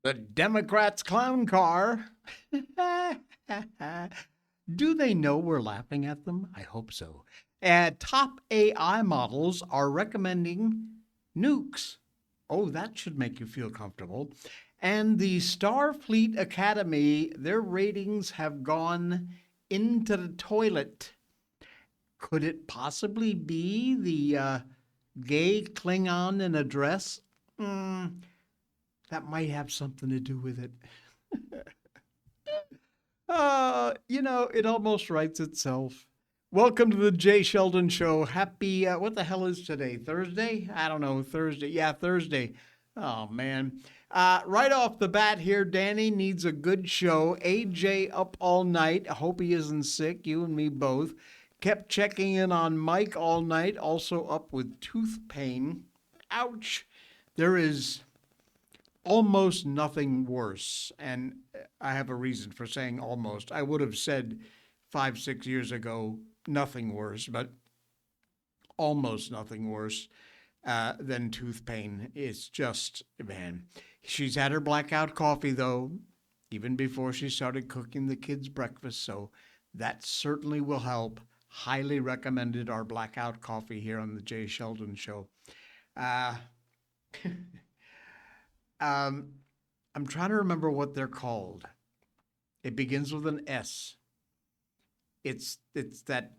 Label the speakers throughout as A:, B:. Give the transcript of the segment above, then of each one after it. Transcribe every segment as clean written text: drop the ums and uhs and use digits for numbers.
A: The Democrats' clown car. Do they know we're laughing at them? I hope so. Top AI models are recommending nukes. Oh, that should make you feel comfortable. And the Starfleet Academy, their ratings have gone into the toilet. Could it possibly be the gay Klingon in a dress? That might have something to do with it. It almost writes itself. Welcome to the Jay Sheldon Show. Happy, what the hell is today? Thursday? I don't know. Thursday. Yeah, Thursday. Oh, man. Right off the bat here, Danny needs a good show. AJ up all night. I hope he isn't sick. You and me both. Kept checking in on Mike all night. Also up with tooth pain. Ouch. There is almost nothing worse. And I have a reason for saying almost. I would have said 5, 6 years ago, nothing worse, but almost nothing worse than tooth pain. It's just, man. She's had her blackout coffee, though, even before she started cooking the kids' breakfast. So that certainly will help. Highly recommended our blackout coffee here on the Jay Sheldon Show. Uh, I'm trying to remember what they're called. It begins with an S. It's that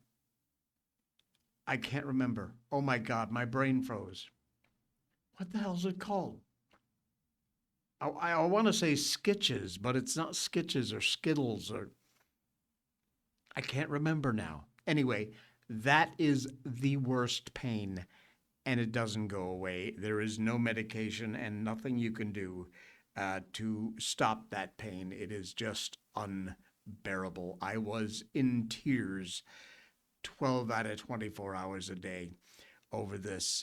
A: I can't remember. Oh my God, my brain froze. What the hell is it called? I want to say Skitches, but it's not Skitches or Skittles or I can't remember now. Anyway, that is the worst pain, and it doesn't go away. There is no medication and nothing you can do to stop that pain. It is just unbearable. I was in tears 12 out of 24 hours a day over this.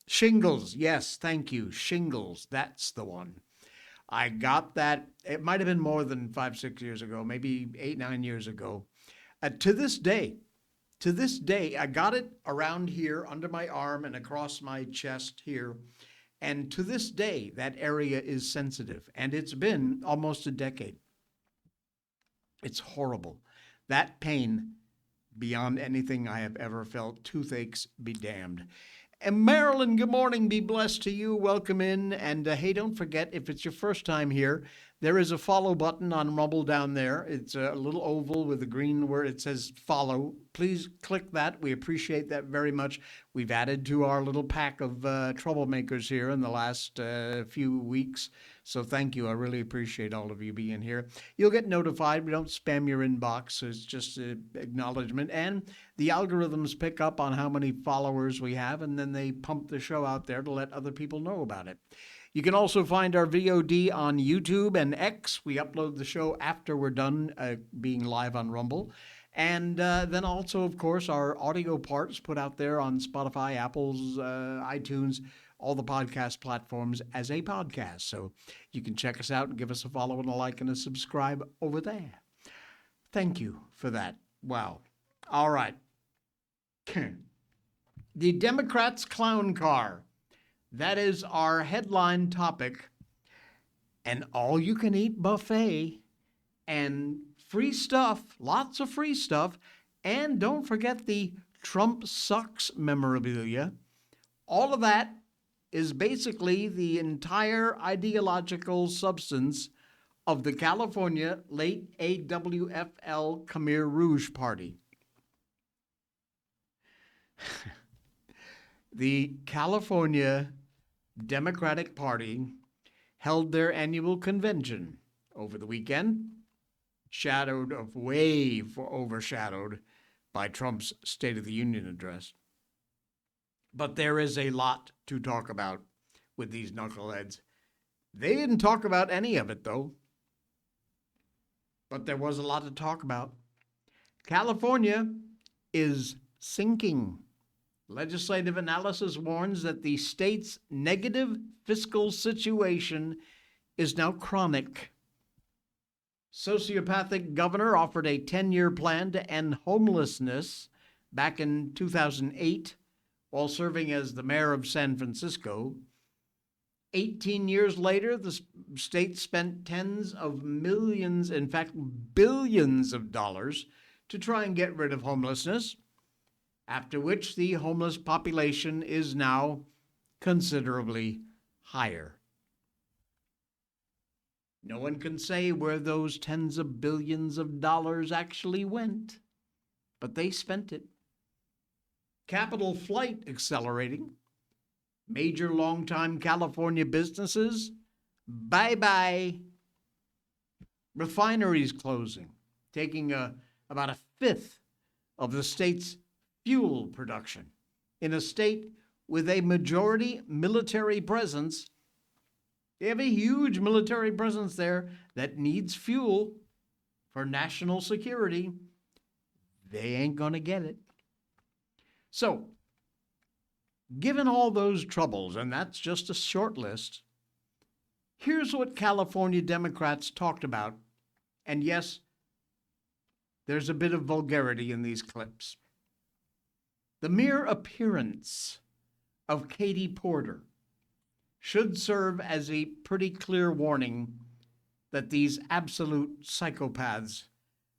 A: Shingles, yes, thank you. Shingles, that's the one. I got that. It might have been more than 5, 6 years ago, maybe 8, 9 years ago. To this day, I got it around here under my arm and across my chest here. And to this day, that area is sensitive. And it's been almost a decade. It's horrible. That pain, beyond anything I have ever felt, toothaches be damned. And Marilyn, good morning. Be blessed to you. Welcome in. And hey, don't forget, if it's your first time here, there is a follow button on Rumble down there. It's a little oval with a green where it says follow. Please click that. We appreciate that very much. We've added to our little pack of troublemakers here in the last few weeks. So thank you. I really appreciate all of you being here. You'll get notified. We don't spam your inbox. So it's just an acknowledgement. And the algorithms pick up on how many followers we have, and then they pump the show out there to let other people know about it. You can also find our VOD on YouTube and X. We upload the show after we're done being live on Rumble. And then also, of course, our audio parts put out there on Spotify, Apple's, iTunes, all the podcast platforms as a podcast. So you can check us out and give us a follow and a like and a subscribe over there. Thank you for that. Wow. All right. The Democrats' clown car. That is our headline topic. An all-you-can-eat buffet and free stuff, lots of free stuff. And don't forget the Trump sucks memorabilia. All of that is basically the entire ideological substance of the California late AWFL Khmer Rouge Party. The California Democratic Party held their annual convention over the weekend, overshadowed by Trump's State of the Union address. But there is a lot to talk about with these knuckleheads. They didn't talk about any of it, though. But there was a lot to talk about. California is sinking. Legislative analysis warns that the state's negative fiscal situation is now chronic. Sociopathic governor offered a 10-year plan to end homelessness back in 2008 while serving as the mayor of San Francisco. 18 years later, the state spent tens of millions, in fact, billions of dollars to try and get rid of homelessness, after which the homeless population is now considerably higher. No one can say where those tens of billions of dollars actually went, but they spent it. Capital flight accelerating. Major longtime California businesses, bye-bye. Refineries closing, taking about a fifth of the state's fuel production. In a state with a majority military presence, they have a huge military presence there that needs fuel for national security. They ain't going to get it. So, given all those troubles, and that's just a short list, here's what California Democrats talked about. And yes, there's a bit of vulgarity in these clips. The mere appearance of Katie Porter should serve as a pretty clear warning that these absolute psychopaths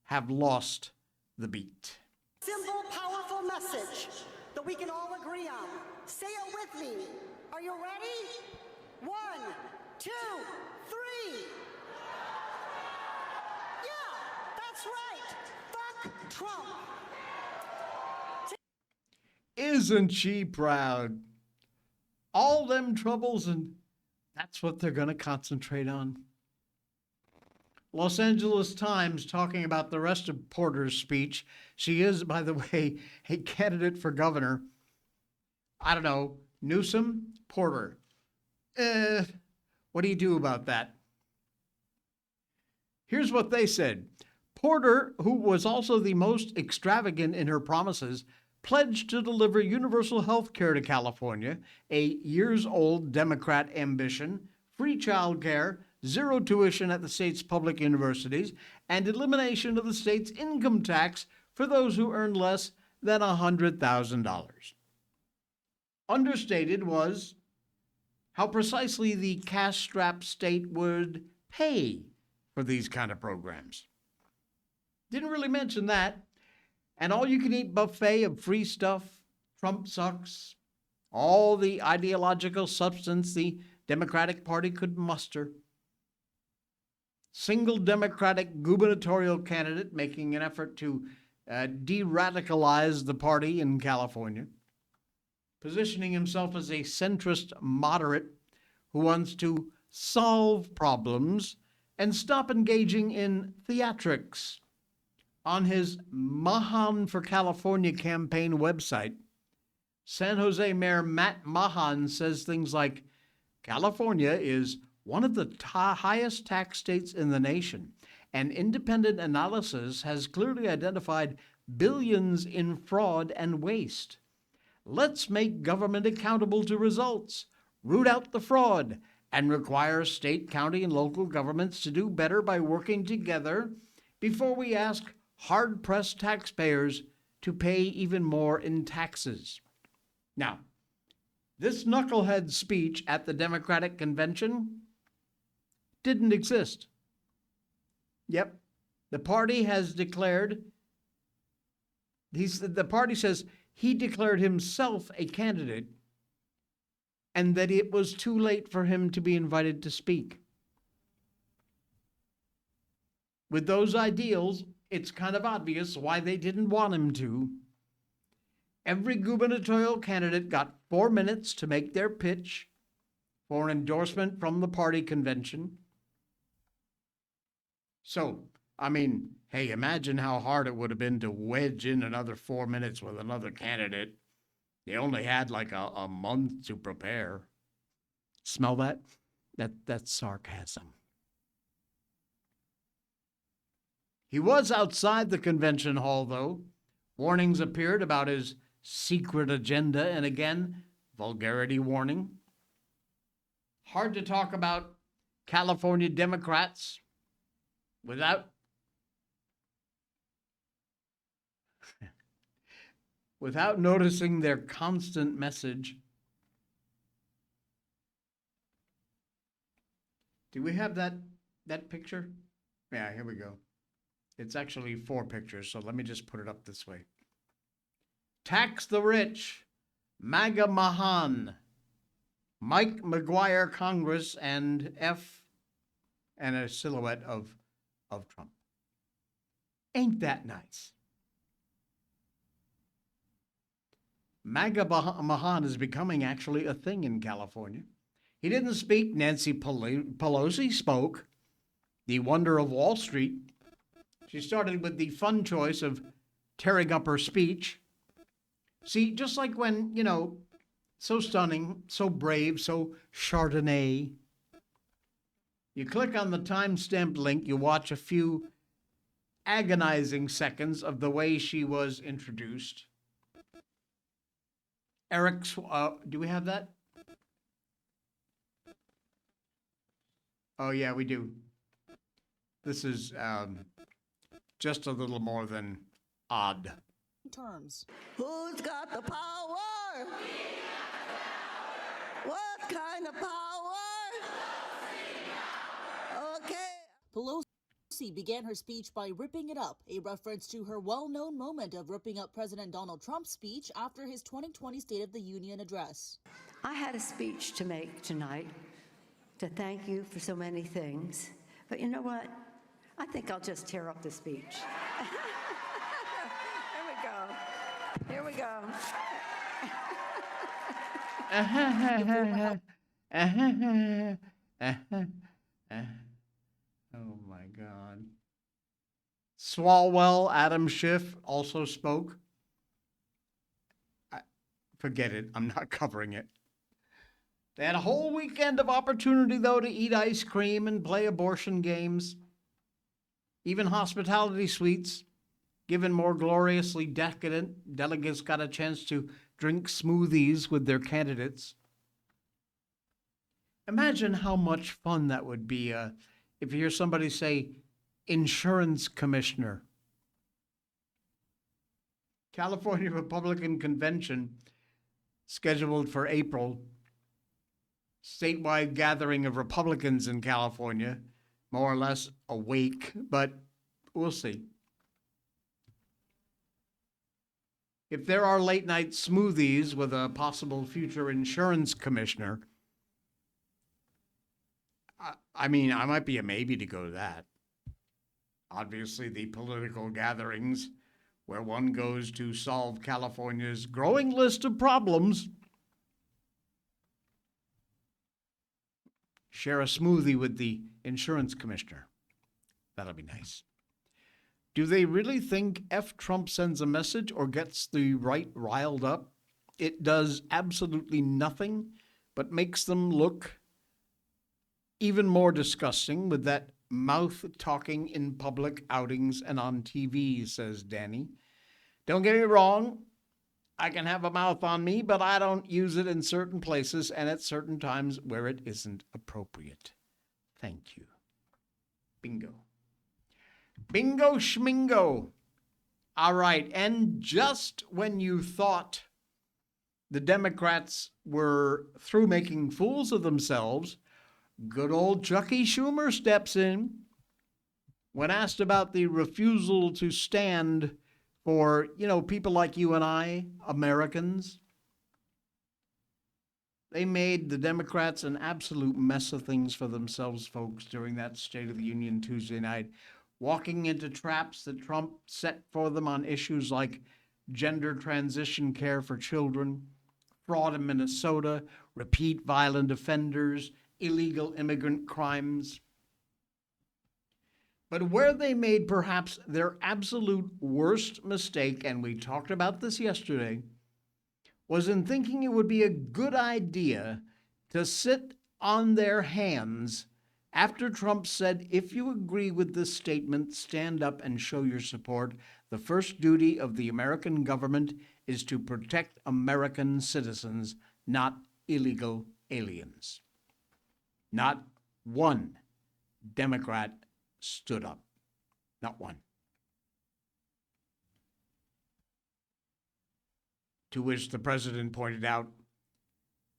A: have lost the beat.
B: Simple, powerful message that we can all agree on. Say it with me. Are you ready? 1, 2, 3. Yeah, that's right. Fuck Trump.
A: Isn't she proud? All them troubles, and that's what they're going to concentrate on. Los Angeles Times talking about the rest of Porter's speech. She is, by the way, a candidate for governor. I don't know, Newsom, Porter. What do you do about that? Here's what they said. Porter, who was also the most extravagant in her promises, pledged to deliver universal health care to California, a years-old Democrat ambition, free child care, zero tuition at the state's public universities, and elimination of the state's income tax for those who earn less than $100,000. Understated was how precisely the cash-strapped state would pay for these kind of programs. Didn't really mention that. An all-you-can-eat buffet of free stuff, Trump sucks, all the ideological substance the Democratic Party could muster. Single Democratic gubernatorial candidate making an effort to de-radicalize the party in California, positioning himself as a centrist moderate who wants to solve problems and stop engaging in theatrics. On his Mahan for California campaign website, San Jose Mayor Matt Mahan says things like, California is one of the highest tax states in the nation, and independent analysis has clearly identified billions in fraud and waste. Let's make government accountable to results, root out the fraud, and require state, county, and local governments to do better by working together before we ask hard-pressed taxpayers to pay even more in taxes. Now, this knucklehead speech at the Democratic convention didn't exist. Yep, the party has declared, the party says he declared himself a candidate and that it was too late for him to be invited to speak. With those ideals, it's kind of obvious why they didn't want him to. Every gubernatorial candidate got 4 minutes to make their pitch for an endorsement from the party convention. So, I mean, hey, imagine how hard it would have been to wedge in another 4 minutes with another candidate. They only had like a month to prepare. Smell that? That's sarcasm. He was outside the convention hall, though. Warnings appeared about his secret agenda, and again, vulgarity warning. Hard to talk about California Democrats without noticing their constant message. Do we have that picture? Yeah, here we go. It's actually 4 pictures, so let me just put it up this way. Tax the rich, MAGA Mahan, Mike McGuire Congress, and and a silhouette of Trump. Ain't that nice? MAGA Mahan is becoming actually a thing in California. He didn't speak. Nancy Pelosi spoke. The wonder of Wall Street. She started with the fun choice of tearing up her speech. See, just like when, so stunning, so brave, so Chardonnay. You click on the time-stamped link, you watch a few agonizing seconds of the way she was introduced. Do we have that? Oh, yeah, we do. This is just a little more than odd.
C: Terms.
B: Who's got the power? What kind of power? Okay.
C: Pelosi began her speech by ripping it up, a reference to her well-known moment of ripping up President Donald Trump's speech after his 2020 State of the Union address.
D: I had a speech to make tonight to thank you for so many things, but you know what? I think I'll just tear up the speech. Here we go.
A: Oh my God. Swalwell, Adam Schiff also spoke. Forget it. I'm not covering it. They had a whole weekend of opportunity, though, to eat ice cream and play abortion games. Even hospitality suites, given more gloriously decadent, delegates got a chance to drink smoothies with their candidates. Imagine how much fun that would be if you hear somebody say, insurance commissioner. California Republican Convention, scheduled for April. Statewide gathering of Republicans in California, more or less awake, but we'll see. If there are late night smoothies with a possible future insurance commissioner, I might be a maybe to go to that. Obviously, the political gatherings where one goes to solve California's growing list of problems. Share a smoothie with the insurance commissioner. That'll be nice. Do they really think F. Trump sends a message or gets the right riled up? It does absolutely nothing but makes them look even more disgusting with that mouth talking in public outings and on TV, says Danny. Don't get me wrong. I can have a mouth on me, but I don't use it in certain places and at certain times where it isn't appropriate. Thank you. Bingo. Bingo schmingo. All right, and just when you thought the Democrats were through making fools of themselves, good old Chucky Schumer steps in. When asked about the refusal to stand for, people like you and I, Americans, they made the Democrats an absolute mess of things for themselves, folks, during that State of the Union Tuesday night, walking into traps that Trump set for them on issues like gender transition care for children, fraud in Minnesota, repeat violent offenders, illegal immigrant crimes. But where they made perhaps their absolute worst mistake, and we talked about this yesterday, was in thinking it would be a good idea to sit on their hands after Trump said, if you agree with this statement, stand up and show your support. The first duty of the American government is to protect American citizens, not illegal aliens. Not one Democrat stood up. Not one. To which the president pointed out,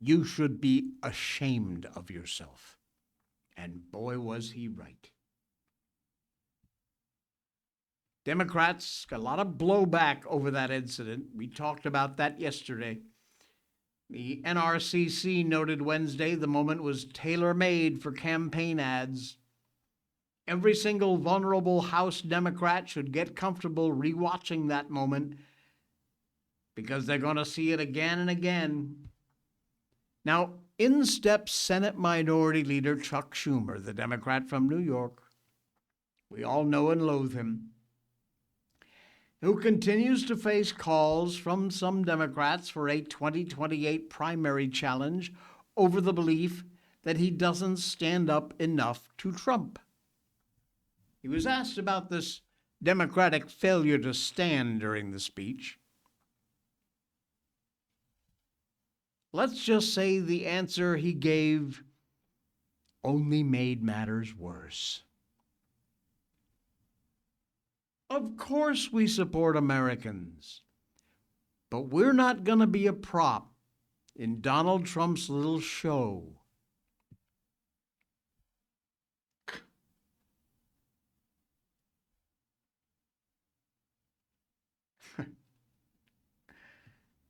A: you should be ashamed of yourself. And boy, was he right. Democrats got a lot of blowback over that incident. We talked about that yesterday. The NRCC noted Wednesday the moment was tailor-made for campaign ads. Every single vulnerable House Democrat should get comfortable rewatching that moment because they're going to see it again and again. Now, in steps Senate Minority Leader Chuck Schumer, the Democrat from New York. We all know and loathe him, who continues to face calls from some Democrats for a 2028 primary challenge over the belief that he doesn't stand up enough to Trump. He was asked about this Democratic failure to stand during the speech. Let's just say the answer he gave only made matters worse. Of course we support Americans, but we're not going to be a prop in Donald Trump's little show.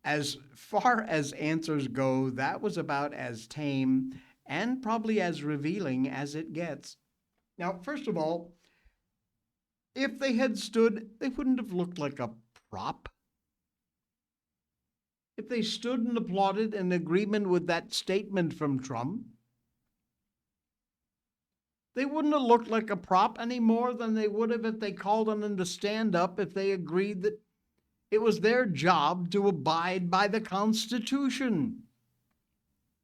A: As far as answers go, that was about as tame and probably as revealing as it gets. Now, first of all, if they had stood, they wouldn't have looked like a prop. If they stood and applauded in agreement with that statement from Trump, they wouldn't have looked like a prop any more than they would have if they called on them to stand up if they agreed that it was their job to abide by the Constitution.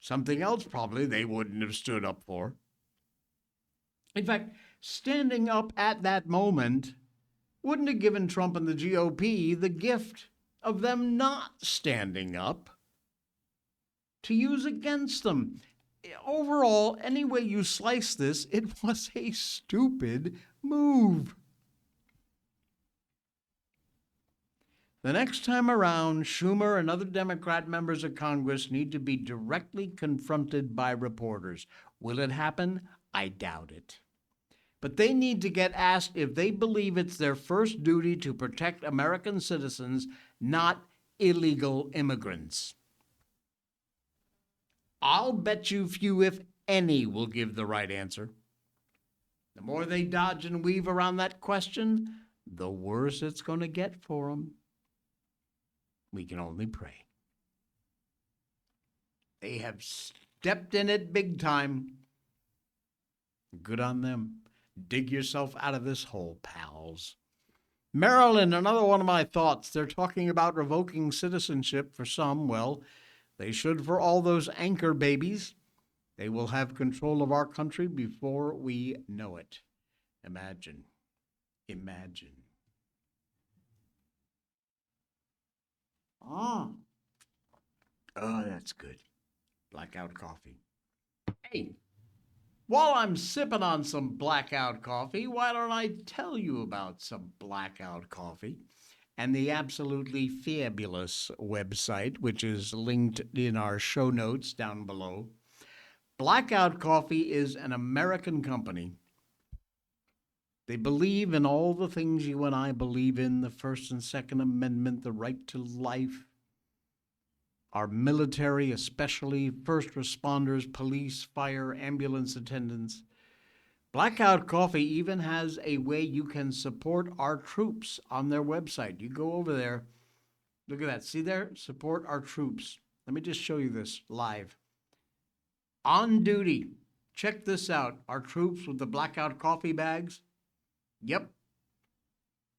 A: Something else probably they wouldn't have stood up for. In fact, standing up at that moment wouldn't have given Trump and the GOP the gift of them not standing up to use against them. Overall, any way you slice this, it was a stupid move. The next time around, Schumer and other Democrat members of Congress need to be directly confronted by reporters. Will it happen? I doubt it. But they need to get asked if they believe it's their first duty to protect American citizens, not illegal immigrants. I'll bet you few, if any, will give the right answer. The more they dodge and weave around that question, the worse it's going to get for them. We can only pray. They have stepped in it big time. Good on them. Dig yourself out of this hole, pals. Maryland, another one of my thoughts. They're talking about revoking citizenship for some. Well, they should for all those anchor babies. They will have control of our country before we know it. Imagine. Oh, that's good. Blackout coffee. Hey, while I'm sipping on some Blackout coffee, why don't I tell you about some Blackout coffee and the absolutely fabulous website, which is linked in our show notes down below. Blackout Coffee is an American company. They believe in all the things you and I believe in, the First and Second Amendment, the right to life. Our military, especially first responders, police, fire, ambulance attendants. Blackout Coffee even has a way you can support our troops on their website. You go over there, look at that. See there? Support our troops. Let me just show you this live. On duty. Check this out. Our troops with the Blackout Coffee bags. Yep.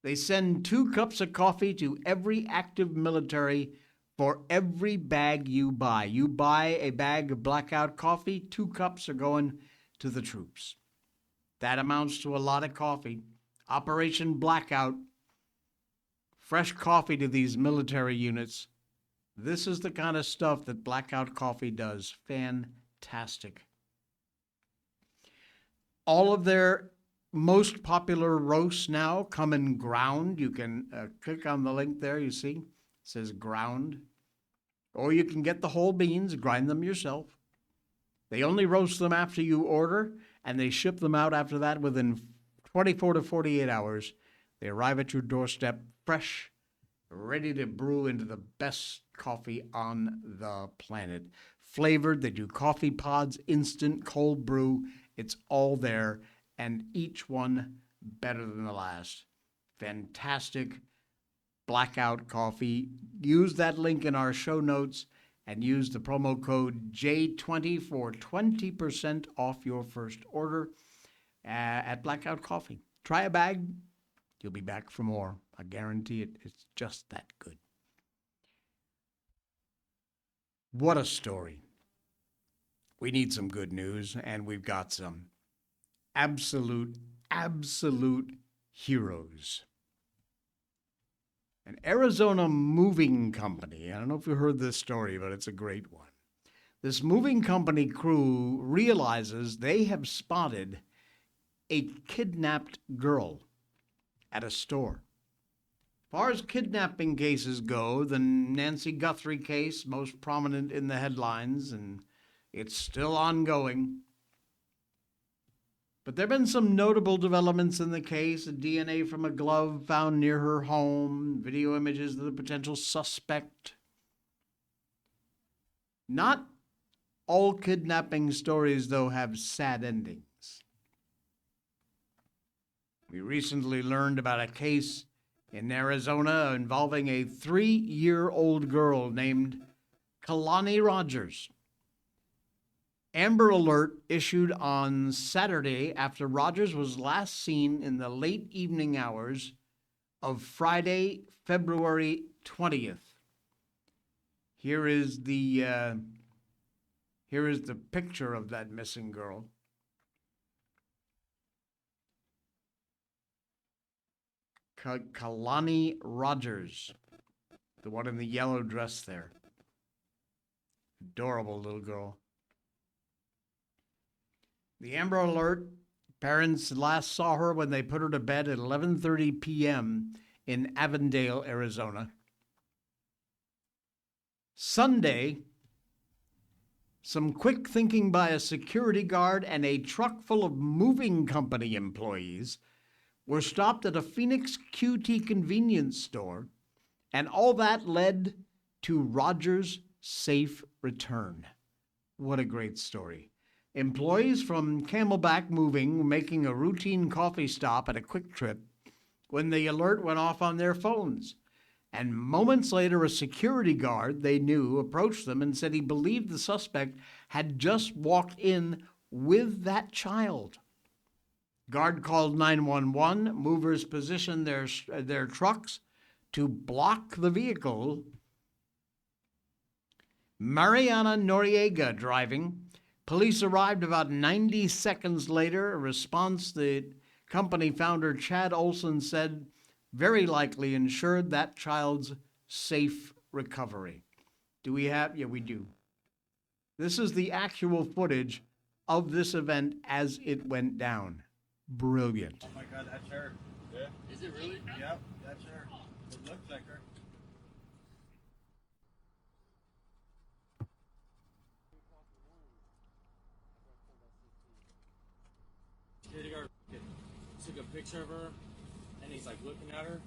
A: They send 2 cups of coffee to every active military for every bag you buy. You buy a bag of Blackout Coffee, 2 cups are going to the troops. That amounts to a lot of coffee. Operation Blackout. Fresh coffee to these military units. This is the kind of stuff that Blackout Coffee does. Fantastic. All of their most popular roasts now come in ground. You can click on the link there, you see. It says ground. Or you can get the whole beans, grind them yourself. They only roast them after you order, and they ship them out after that within 24 to 48 hours. They arrive at your doorstep fresh, ready to brew into the best coffee on the planet. Flavored, they do coffee pods, instant, cold brew. It's all there, and each one better than the last. Fantastic Blackout coffee. Use that link in our show notes and use the promo code J20 for 20% off your first order at Blackout Coffee. Try a bag. You'll be back for more. I guarantee it. It's just that good. What a story. We need some good news, and we've got some absolute heroes. An Arizona moving company. I don't know if you heard this story, but it's a great one. This moving company crew realizes they have spotted a kidnapped girl at a store. As far as kidnapping cases go, the Nancy Guthrie case, most prominent in the headlines, and it's still ongoing. But there have been some notable developments in the case. DNA from a glove found near her home, video images of the potential suspect. Not all kidnapping stories, though, have sad endings. We recently learned about a case in Arizona involving a 3-year-old girl named Kalani Rogers. Amber Alert issued on Saturday after Rogers was last seen in the late evening hours of Friday, February 20th. Here is the picture of that missing girl. Kalani Rogers, the one in the yellow dress there. Adorable little girl. The Amber Alert, parents last saw her when they put her to bed at 11:30 p.m. in Avondale, Arizona. Sunday, some quick thinking by a security guard and a truck full of moving company employees were stopped at a Phoenix QT convenience store, and all that led to Rogers' safe return. What a great story. Employees from Camelback Moving were making a routine coffee stop at a Quick Trip when the alert went off on their phones. And moments later, a security guard they knew approached them and said he believed the suspect had just walked in with that child. Guard called 911. Movers positioned their trucks to block the vehicle. Mariana Noriega driving. Police arrived about 90 seconds later. A response the company founder Chad Olson said very likely ensured that child's safe recovery. Do we have? Yeah, we do. This is the actual footage of this event as it went down. Brilliant.
E: Oh my God, that's her. Yeah.
F: Is it really?
E: Yep, that's her. It looks like her.
F: Security guard took a picture of her, and he's like looking at her.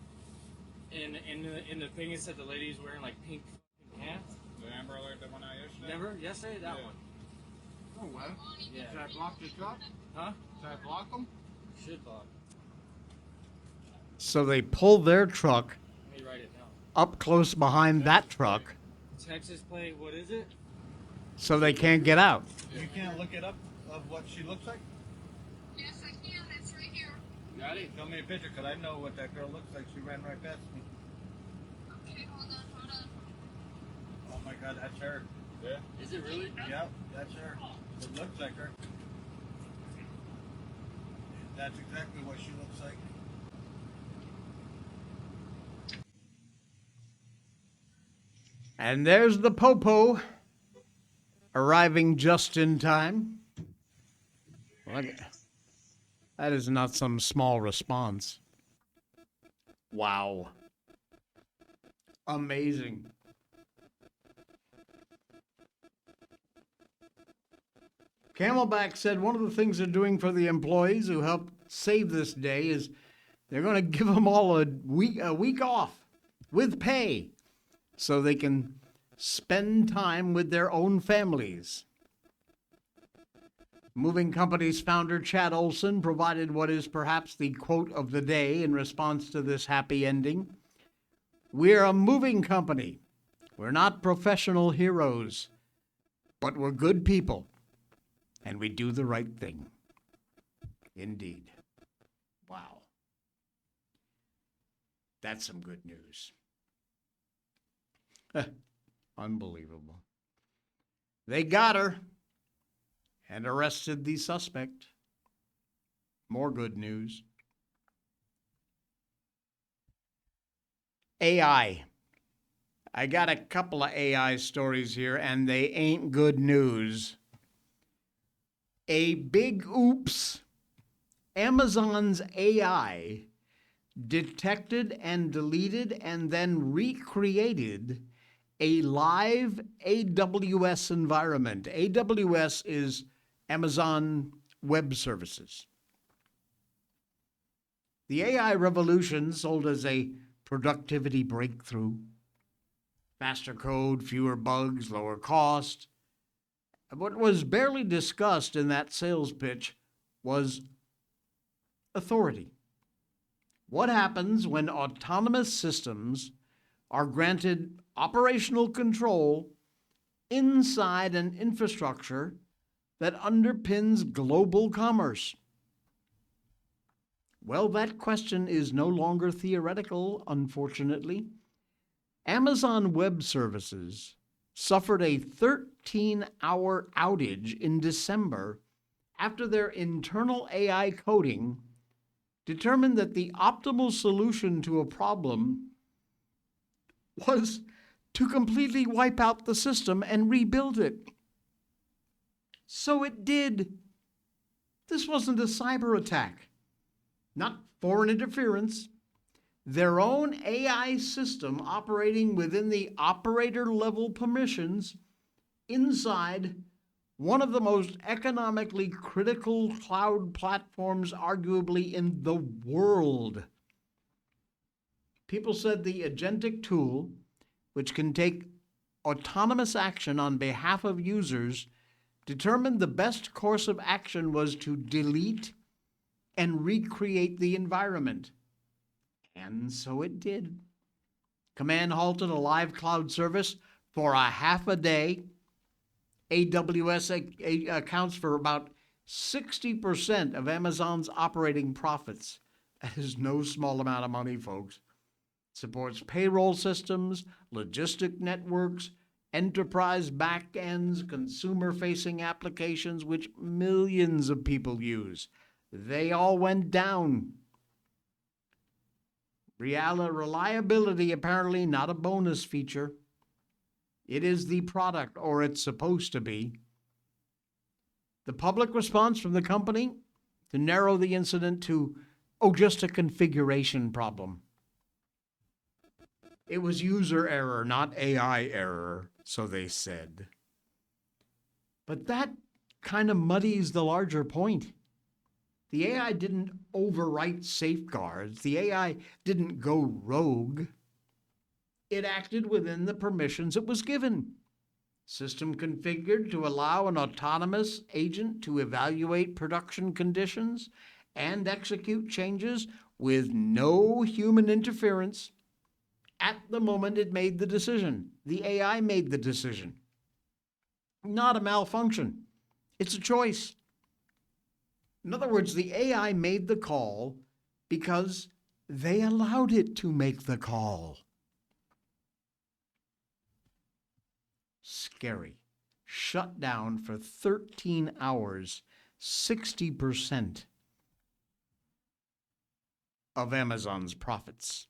F: And in the thing it said the lady's wearing like pink pants.
E: The Amber Alert, the one I yesterday?
F: Remember yesterday that
E: Yeah.
F: one?
E: Oh, what?
F: Yeah.
E: Should I block the truck?
F: Huh?
E: Should I block them?
F: Should block.
A: So they pulled their truck
F: Let me write it down.
A: up close behind that truck
F: Texas plate. What is it?
A: so they can't get out.
E: You can't look it up of what she looks like?
G: Yes, I can. It's right here.
F: Got it.
E: Show me a picture, because I know what that girl looks like. She ran right past me.
G: Okay, hold on, hold on.
E: Oh my God, that's her. Yeah.
F: Is it really?
E: Yep, that's her. It looks like her. That's exactly what she looks like.
A: And there's the Popo arriving just in time. That is not some small response. Wow. Amazing. Camelback said one of the things they're doing for the employees who helped save this day is they're going to give them all a week off with pay so they can spend time with their own families. Moving Company's founder Chad Olson provided what is perhaps the quote of the day in response to this happy ending. "We're a moving company. We're not professional heroes, but we're good people, and we do the right thing." Indeed. Wow. That's some good news. Unbelievable. They got her and arrested the suspect. More good news. AI. I got a couple of AI stories here, and they ain't good news. A big oops. Amazon's AI detected and deleted and then recreated a live AWS environment. AWS is Amazon Web Services. The AI revolution, sold as a productivity breakthrough, faster code, fewer bugs, lower cost. What was barely discussed in that sales pitch was authority. What happens when autonomous systems are granted operational control inside an infrastructure that underpins global commerce? Well, that question is no longer theoretical, unfortunately. Amazon Web Services suffered a 13-hour outage in December after their internal AI coding determined that the optimal solution to a problem was to completely wipe out the system and rebuild it. So it did. This wasn't a cyber attack, not foreign interference. Their own AI system operating within the operator-level permissions inside one of the most economically critical cloud platforms arguably in the world. People said the agentic tool, which can take autonomous action on behalf of users, determined the best course of action was to delete and recreate the environment. And so it did. Command halted a live cloud service for a half a day. AWS accounts for about 60% of Amazon's operating profits. That is no small amount of money, folks. It supports payroll systems, logistic networks, enterprise backends, consumer-facing applications, which millions of people use. They all went down. Reliability, apparently not a bonus feature. It is the product, or it's supposed to be. The public response from the company to narrow the incident to, just a configuration problem. It was user error, not AI error, so they said. But that kind of muddies the larger point. The AI didn't overwrite safeguards. The AI didn't go rogue. It acted within the permissions it was given. System configured to allow an autonomous agent to evaluate production conditions and execute changes with no human interference at the moment it made the decision. The AI made the decision. Not a malfunction. It's a choice. In other words, the AI made the call because they allowed it to make the call. Scary. Shut down for 13 hours, 60% of Amazon's profits.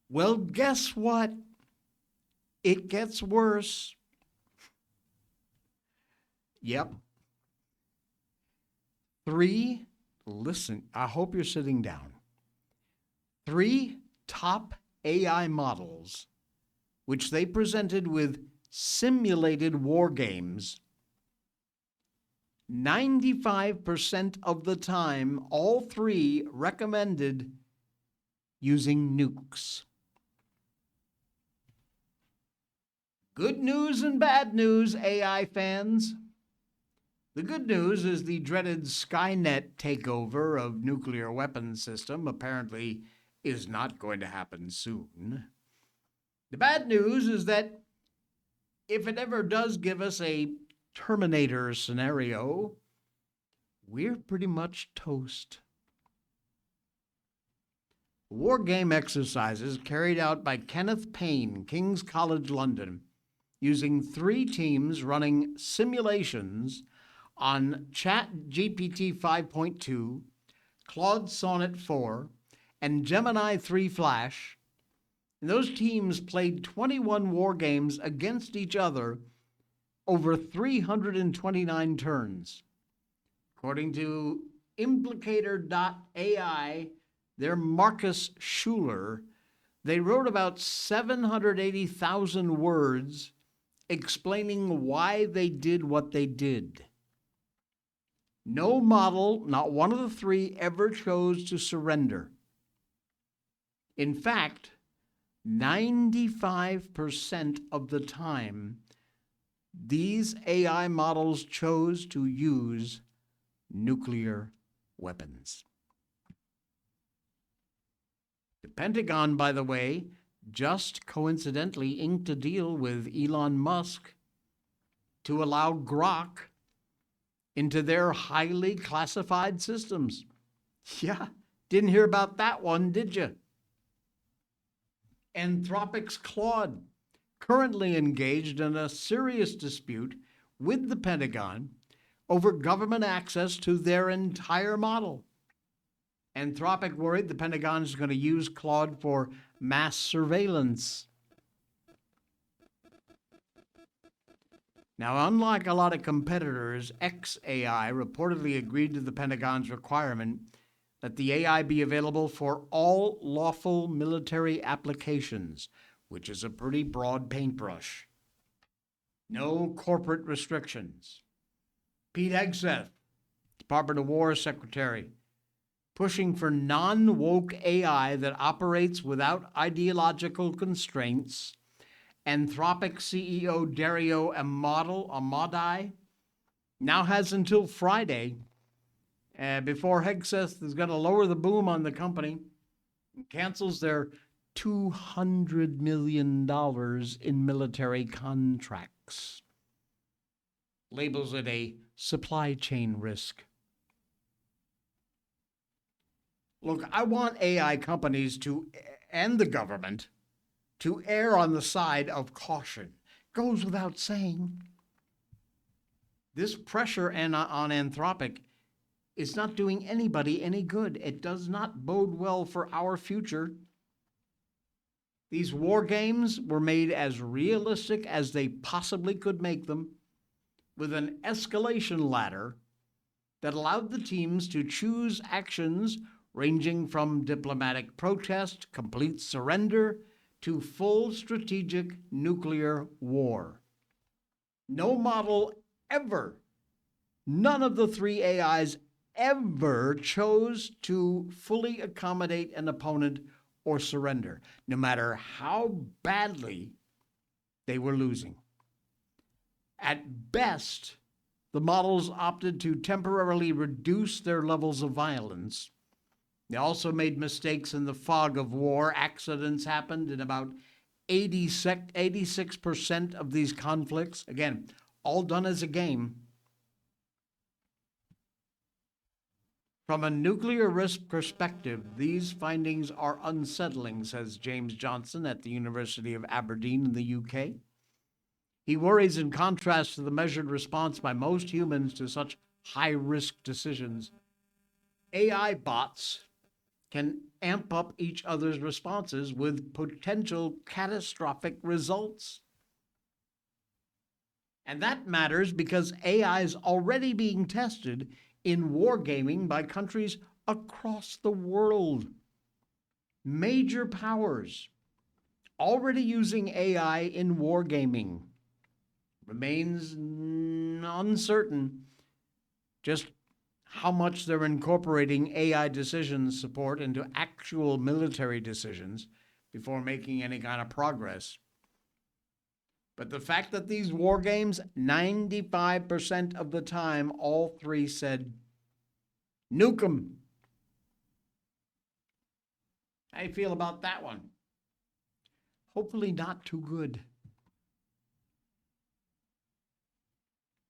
A: Well, guess what? It gets worse. Yep. Listen, I hope you're sitting down. 3 top AI models, which they presented with simulated war games, 95% of the time, all three recommended using nukes. Good news and bad news, AI fans. The good news is the dreaded Skynet takeover of nuclear weapons system apparently is not going to happen soon. The bad news is that if it ever does give us a Terminator scenario, we're pretty much toast. War game exercises carried out by Kenneth Payne, King's College London, using 3 teams running simulations on ChatGPT 5.2, Claude Sonnet 4, and Gemini 3 Flash. And those teams played 21 war games against each other over 329 turns. According to Implicator.ai, their Marcus Schuler, they wrote about 780,000 words explaining why they did what they did. No model, not one of the 3, ever chose to surrender. In fact, 95% of the time, these AI models chose to use nuclear weapons. The Pentagon, by the way, just coincidentally inked a deal with Elon Musk to allow Grok into their highly classified systems. Yeah, didn't hear about that one, did you? Anthropic's Claude, currently engaged in a serious dispute with the Pentagon over government access to their entire model. Anthropic worried the Pentagon is going to use Claude for mass surveillance. Now, unlike a lot of competitors, xAI reportedly agreed to the Pentagon's requirement that the AI be available for all lawful military applications, which is a pretty broad paintbrush. No corporate restrictions. Pete Hegseth, Department of War Secretary, pushing for non-woke AI that operates without ideological constraints. Anthropic CEO Dario Amodei now has until Friday before Hegseth is going to lower the boom on the company and cancels their $200 million in military contracts. Labels it a supply chain risk. Look, I want AI companies and the government to err on the side of caution. Goes without saying. This pressure on Anthropic is not doing anybody any good. It does not bode well for our future. These war games were made as realistic as they possibly could make them, with an escalation ladder that allowed the teams to choose actions ranging from diplomatic protest, complete surrender, to full strategic nuclear war. No model ever, none of the 3 AIs ever chose to fully accommodate an opponent or surrender, no matter how badly they were losing. At best, the models opted to temporarily reduce their levels of violence. They also made mistakes in the fog of war. Accidents happened in about 86% of these conflicts. Again, all done as a game. From a nuclear risk perspective, these findings are unsettling, says James Johnson at the University of Aberdeen in the UK. He worries, in contrast to the measured response by most humans to such high-risk decisions, AI bots can amp up each other's responses with potential catastrophic results. And that matters because AI is already being tested in wargaming by countries across the world. Major powers already using AI in wargaming. Remains uncertain just how much they're incorporating AI decision support into actual military decisions before making any kind of progress. But the fact that these war games, 95% of the time, all three said, nuke 'em. How do you feel about that one? Hopefully not too good.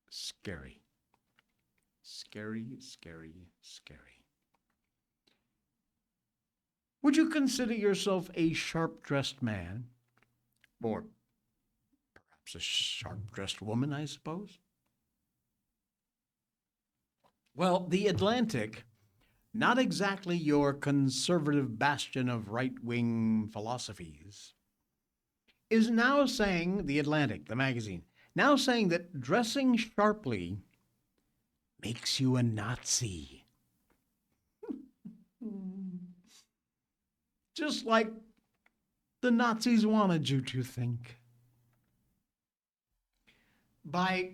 A: Scary. Scary, scary, scary. Would you consider yourself a sharp-dressed man? Or perhaps a sharp-dressed woman, I suppose? Well, The Atlantic, not exactly your conservative bastion of right-wing philosophies, is now saying, The Atlantic, the magazine, now saying that dressing sharply makes you a Nazi. Just like the Nazis wanted you to think. By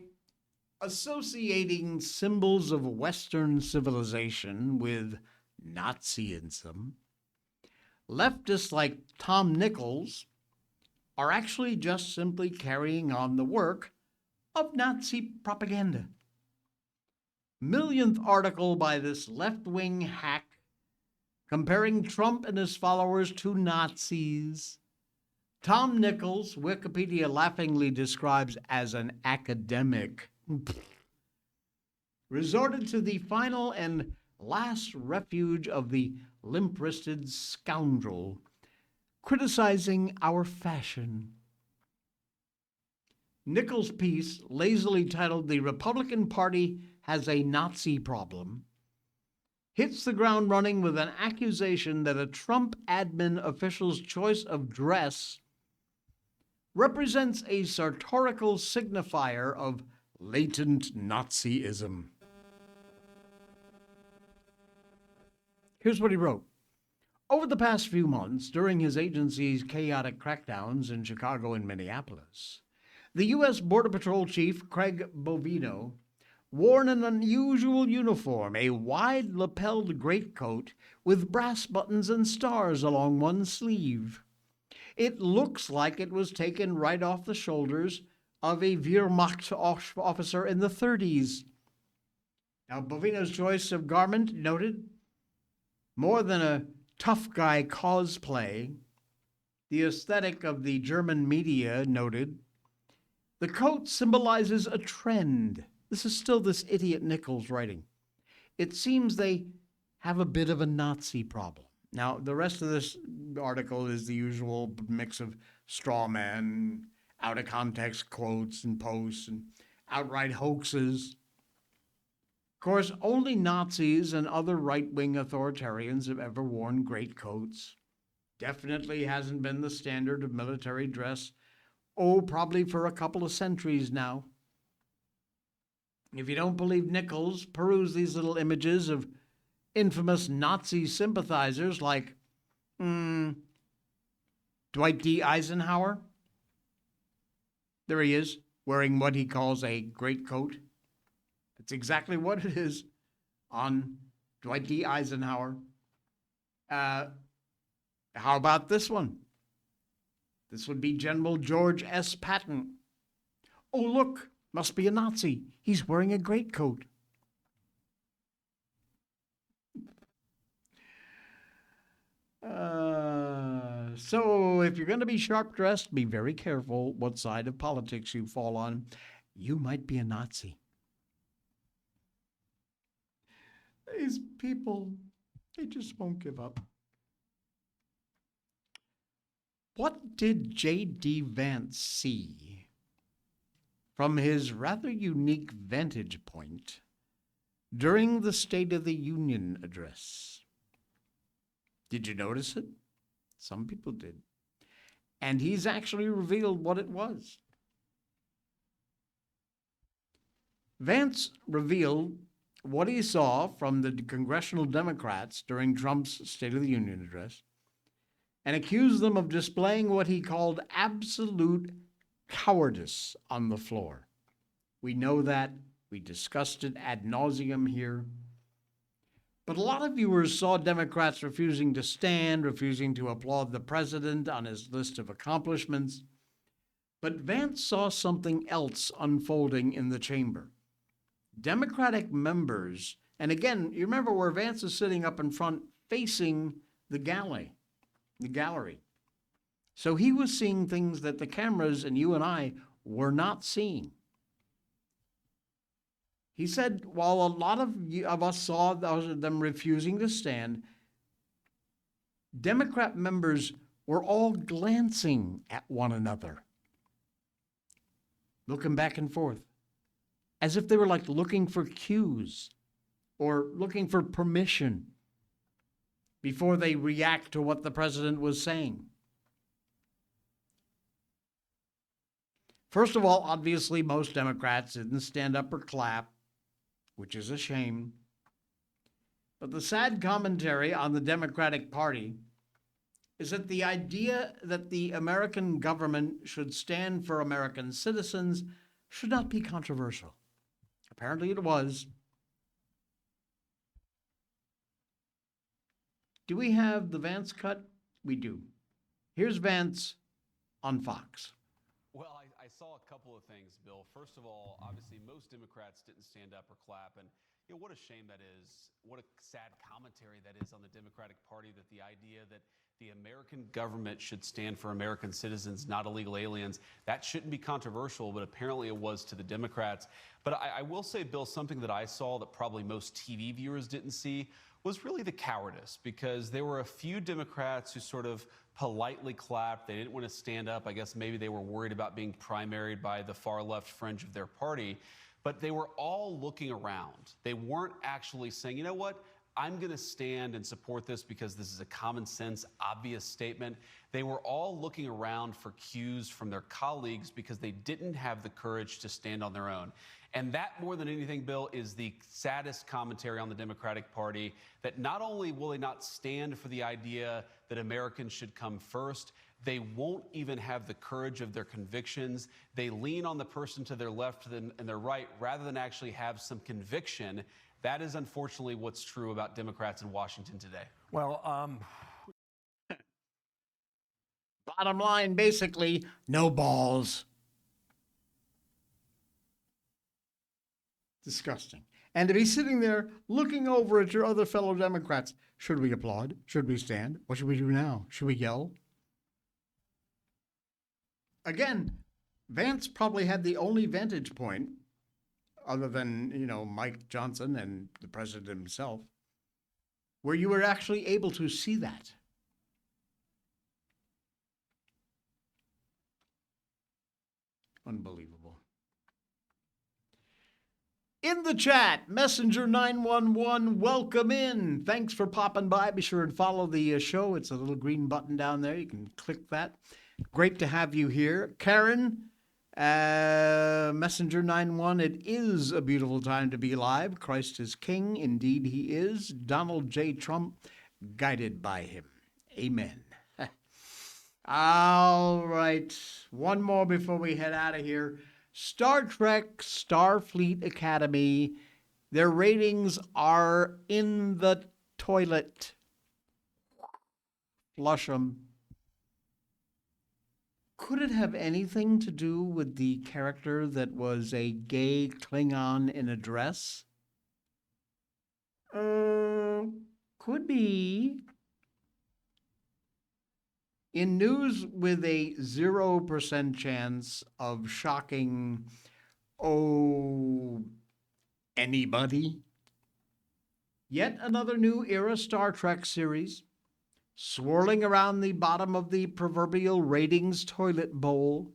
A: associating symbols of Western civilization with Nazism, leftists like Tom Nichols are actually just simply carrying on the work of Nazi propaganda. Millionth article by this left-wing hack comparing Trump and his followers to Nazis. Tom Nichols, Wikipedia laughingly describes as an academic, resorted to the final and last refuge of the limp-wristed scoundrel, criticizing our fashion. Nichols' piece, lazily titled "The Republican Party Has a Nazi Problem," hits the ground running with an accusation that a Trump admin official's choice of dress represents a sartorial signifier of latent Nazism. Here's what he wrote. Over the past few months, during his agency's chaotic crackdowns in Chicago and Minneapolis, the U.S. Border Patrol Chief Craig Bovino wore an unusual uniform, a wide-lapelled greatcoat with brass buttons and stars along one sleeve. It looks like it was taken right off the shoulders of a Wehrmacht officer in the 30s. Now, Bovino's choice of garment noted, more than a tough guy cosplay, the aesthetic of the German media noted, the coat symbolizes a trend. This is still this idiot Nichols writing. It seems they have a bit of a Nazi problem. Now, the rest of this article is the usual mix of straw man, out of context quotes and posts and outright hoaxes. Of course, only Nazis and other right-wing authoritarians have ever worn greatcoats. Definitely hasn't been the standard of military dress, probably for a couple of centuries now. If you don't believe Nichols, peruse these little images of infamous Nazi sympathizers like Dwight D. Eisenhower. There he is, wearing what he calls a greatcoat. That's exactly what it is on Dwight D. Eisenhower. How about this one? This would be General George S. Patton. Oh, look, must be a Nazi. He's wearing a greatcoat. So if you're going to be sharp-dressed, be very careful what side of politics you fall on. You might be a Nazi. These people, they just won't give up. What did J.D. Vance see from his rather unique vantage point during the State of the Union address? Did you notice it? Some people did. And he's actually revealed what it was. Vance revealed what he saw from the congressional Democrats during Trump's State of the Union address and accused them of displaying what he called absolute cowardice on the floor. We know that We discussed it ad nauseum here. But a lot of viewers saw Democrats refusing to stand, refusing to applaud the president on his list of accomplishments. But Vance saw something else unfolding in the chamber. Democratic members, and again, you remember where Vance is sitting up in front facing the gallery. So he was seeing things that the cameras and you and I were not seeing. He said, while a lot of us saw them refusing to stand, Democrat members were all glancing at one another, looking back and forth, as if they were like looking for cues or looking for permission before they react to what the president was saying. First of all, obviously, most Democrats didn't stand up or clap, which is a shame. But the sad commentary on the Democratic Party is that the idea that the American government should stand for American citizens should not be controversial. Apparently it was. Do we have the Vance cut? We do. Here's Vance on Fox.
H: Well, I saw a couple of things, Bill. First of all, obviously, most Democrats didn't stand up or clap. And, what a shame that is. What a sad commentary that is on the Democratic Party, that the idea that the American government should stand for American citizens, not illegal aliens, that shouldn't be controversial, but apparently it was to the Democrats. But I will say, Bill, something that I saw that probably most TV viewers didn't see was really the cowardice, because there were a few Democrats who sort of politely clapped. They didn't want to stand up. I guess maybe they were worried about being primaried by the far left fringe of their party. But they were all looking around. They weren't actually saying, you know what, I'm going to stand and support this because this is a common sense, obvious statement. They were all looking around for cues from their colleagues because they didn't have the courage to stand on their own. And that, more than anything, Bill, is the saddest commentary on the Democratic Party, that not only will they not stand for the idea that Americans should come first, they won't even have the courage of their convictions. They lean on the person to their left and their right rather than actually have some conviction. That is unfortunately what's true about Democrats in Washington today.
A: Well, bottom line, basically, no balls. Disgusting. And to be sitting there looking over at your other fellow Democrats, should we applaud? Should we stand? What should we do now? Should we yell? Again, Vance probably had the only vantage point, other than, Mike Johnson and the president himself, where you were actually able to see that. Unbelievable. In the chat, Messenger 911, welcome in. Thanks for popping by. Be sure and follow the show. It's a little green button down there. You can click that. Great to have you here. Karen, Messenger 91, it is a beautiful time to be alive. Christ is King. Indeed, he is. Donald J. Trump, guided by him. Amen. All right. One more before we head out of here. Star Trek Starfleet Academy. Their ratings are in the toilet. Flush them. Could it have anything to do with the character that was a gay Klingon in a dress? Could be. In news with a 0% chance of shocking, anybody, yet another new era Star Trek series, swirling around the bottom of the proverbial ratings toilet bowl.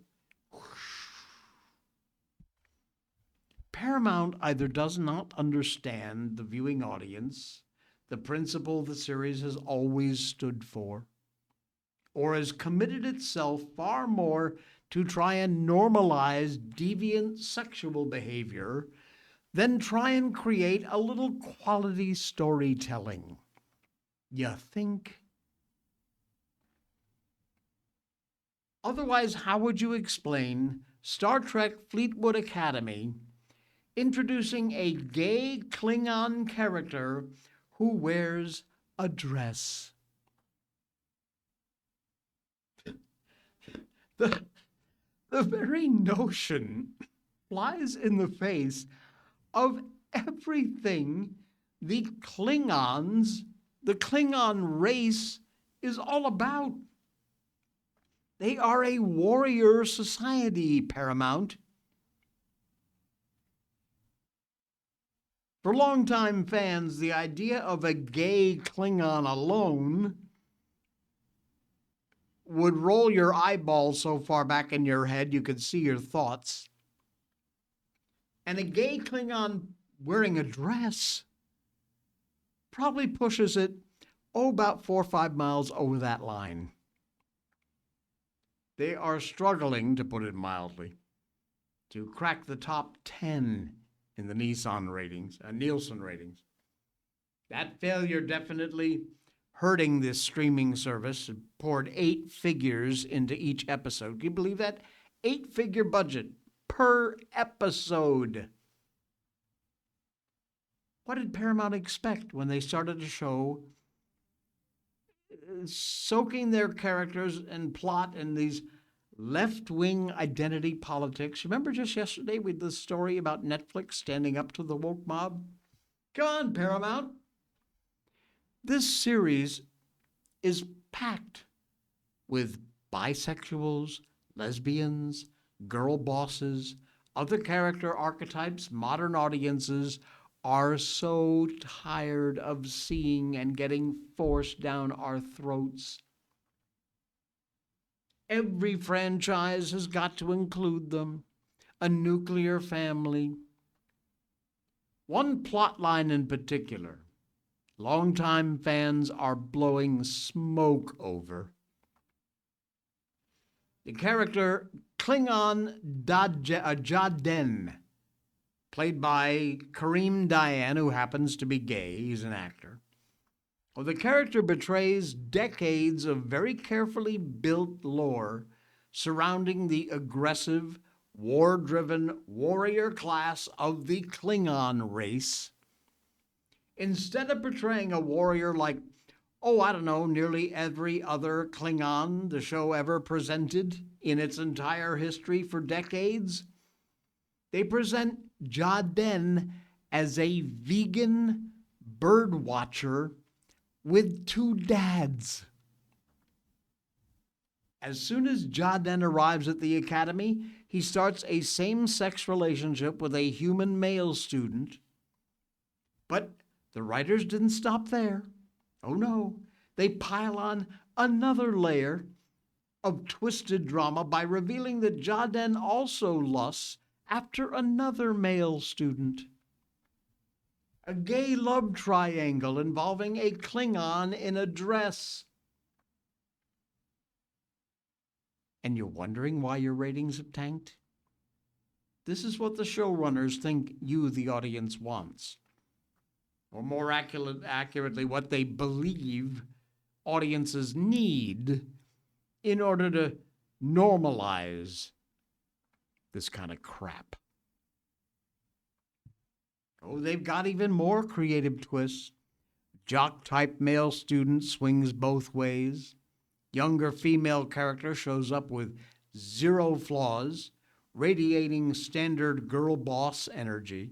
A: Paramount either does not understand the viewing audience, the principle the series has always stood for, or has committed itself far more to try and normalize deviant sexual behavior than try and create a little quality storytelling. You think? Otherwise, how would you explain Star Trek Fleetwood Academy introducing a gay Klingon character who wears a dress. The very notion flies in the face of everything the Klingon race is all about. They are a warrior society, Paramount. For longtime fans, the idea of a gay Klingon alone would roll your eyeballs so far back in your head you could see your thoughts. And a gay Klingon wearing a dress probably pushes it, about 4 or 5 miles over that line. They are struggling, to put it mildly, to crack the top 10 in the Nielsen ratings. That failure definitely hurting this streaming service. It poured 8 figures into each episode. Can you believe that? 8-figure budget per episode. What did Paramount expect when they started a show soaking their characters and plot in these left-wing identity politics? Remember just yesterday with the story about Netflix standing up to the woke mob? Come on, Paramount. This series is packed with bisexuals, lesbians, girl bosses, other character archetypes. Modern audiences are so tired of seeing and getting forced down our throats. Every franchise has got to include them. A nuclear family. One plot line in particular, longtime fans are blowing smoke over. The character Klingon Jaden, played by Kareem Diane, who happens to be gay. He's an actor. Well, the character betrays decades of very carefully built lore surrounding the aggressive, war-driven warrior class of the Klingon race. Instead of portraying a warrior like, nearly every other Klingon the show ever presented in its entire history for decades, they present Jaden as a vegan bird watcher with 2 dads. As soon as Jaden arrives at the academy, he starts a same-sex relationship with a human male student. But the writers didn't stop there. Oh no, they pile on another layer of twisted drama by revealing that Jaden also lusts after another male student. A gay love triangle involving a Klingon in a dress. And you're wondering why your ratings have tanked? This is what the showrunners think you, the audience, wants. Or more accurately, what they believe audiences need in order to normalize this kind of crap. Oh, they've got even more creative twists. Jock-type male student swings both ways. Younger female character shows up with 0 flaws, radiating standard girl boss energy.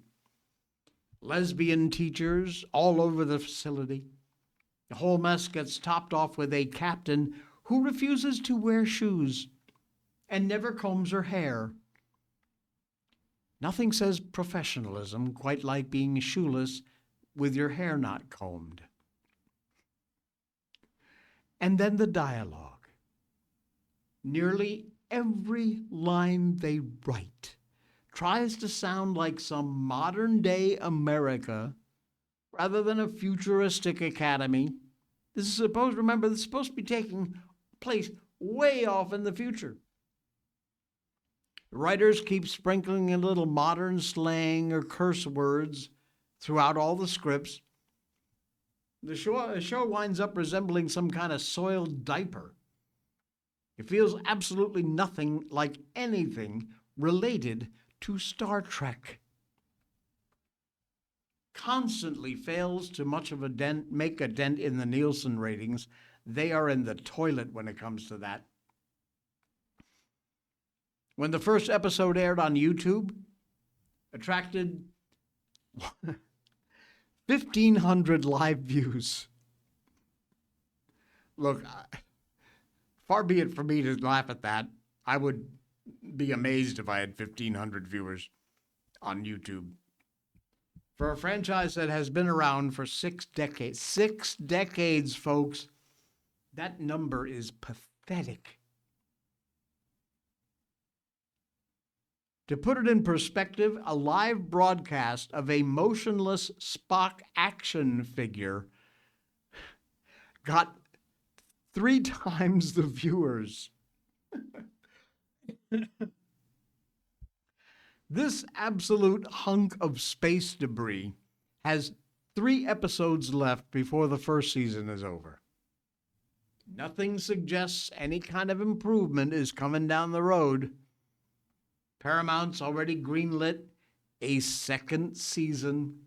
A: Lesbian teachers all over the facility. The whole mess gets topped off with a captain who refuses to wear shoes and never combs her hair. Nothing says professionalism quite like being shoeless with your hair not combed. And then the dialogue. Nearly every line they write tries to sound like some modern-day America rather than a futuristic academy. This is supposed to be taking place way off in the future. The writers keep sprinkling in little modern slang or curse words throughout all the scripts. The show winds up resembling some kind of soiled diaper. It feels absolutely nothing like anything related to Star Trek. constantly fails to make a dent in the Nielsen ratings. They are in the toilet when it comes to that. When the first episode aired on YouTube, attracted 1,500 live views. Look, far be it for me to laugh at that. I would be amazed if I had 1,500 viewers on YouTube. For a franchise that has been around for 6 decades, folks, that number is pathetic. To put it in perspective, a live broadcast of a motionless Spock action figure got 3 times the viewers. This absolute hunk of space debris has 3 episodes left before the first season is over. Nothing suggests any kind of improvement is coming down the road. Paramount's already greenlit a second season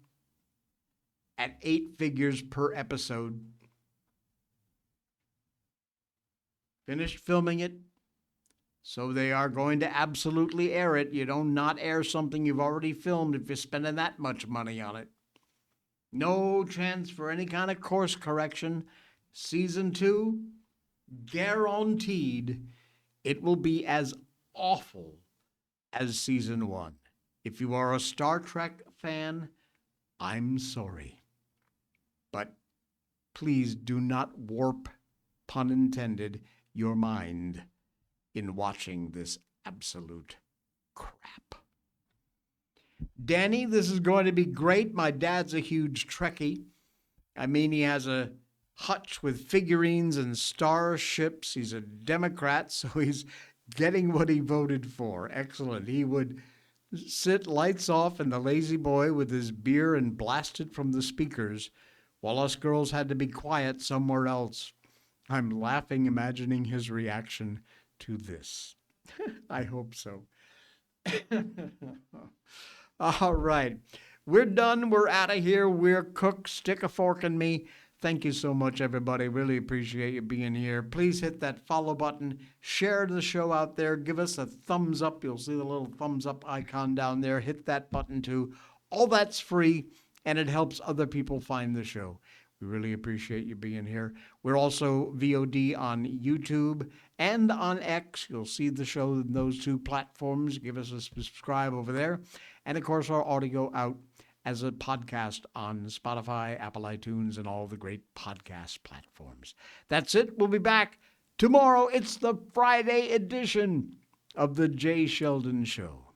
A: at 8 figures per episode. Finished filming it, so they are going to absolutely air it. You don't not air something you've already filmed if you're spending that much money on it. No chance for any kind of course correction. Season 2, guaranteed, it will be as awful as season 1. If you are a Star Trek fan, I'm sorry. But please do not warp, pun intended, your mind in watching this absolute crap. Danny, this is going to be great. My dad's a huge Trekkie. I mean, he has a hutch with figurines and starships. He's a Democrat, so he's getting what he voted for. Excellent. He would sit lights off in the lazy boy with his beer and blast it from the speakers, while us girls had to be quiet somewhere else. I'm laughing, imagining his reaction to this. I hope so. All right. We're done. We're out of here. We're cooked. Stick a fork in me. Thank you so much, everybody. Really appreciate you being here. Please hit that follow button. Share the show out there. Give us a thumbs up. You'll see the little thumbs up icon down there. Hit that button too. All that's free, and it helps other people find the show. We really appreciate you being here. We're also VOD on YouTube and on X. You'll see the show in those 2 platforms. Give us a subscribe over there. And, of course, our audio out as a podcast on Spotify, Apple iTunes, and all the great podcast platforms. That's it. We'll be back tomorrow. It's the Friday edition of the Jay Sheldon Show.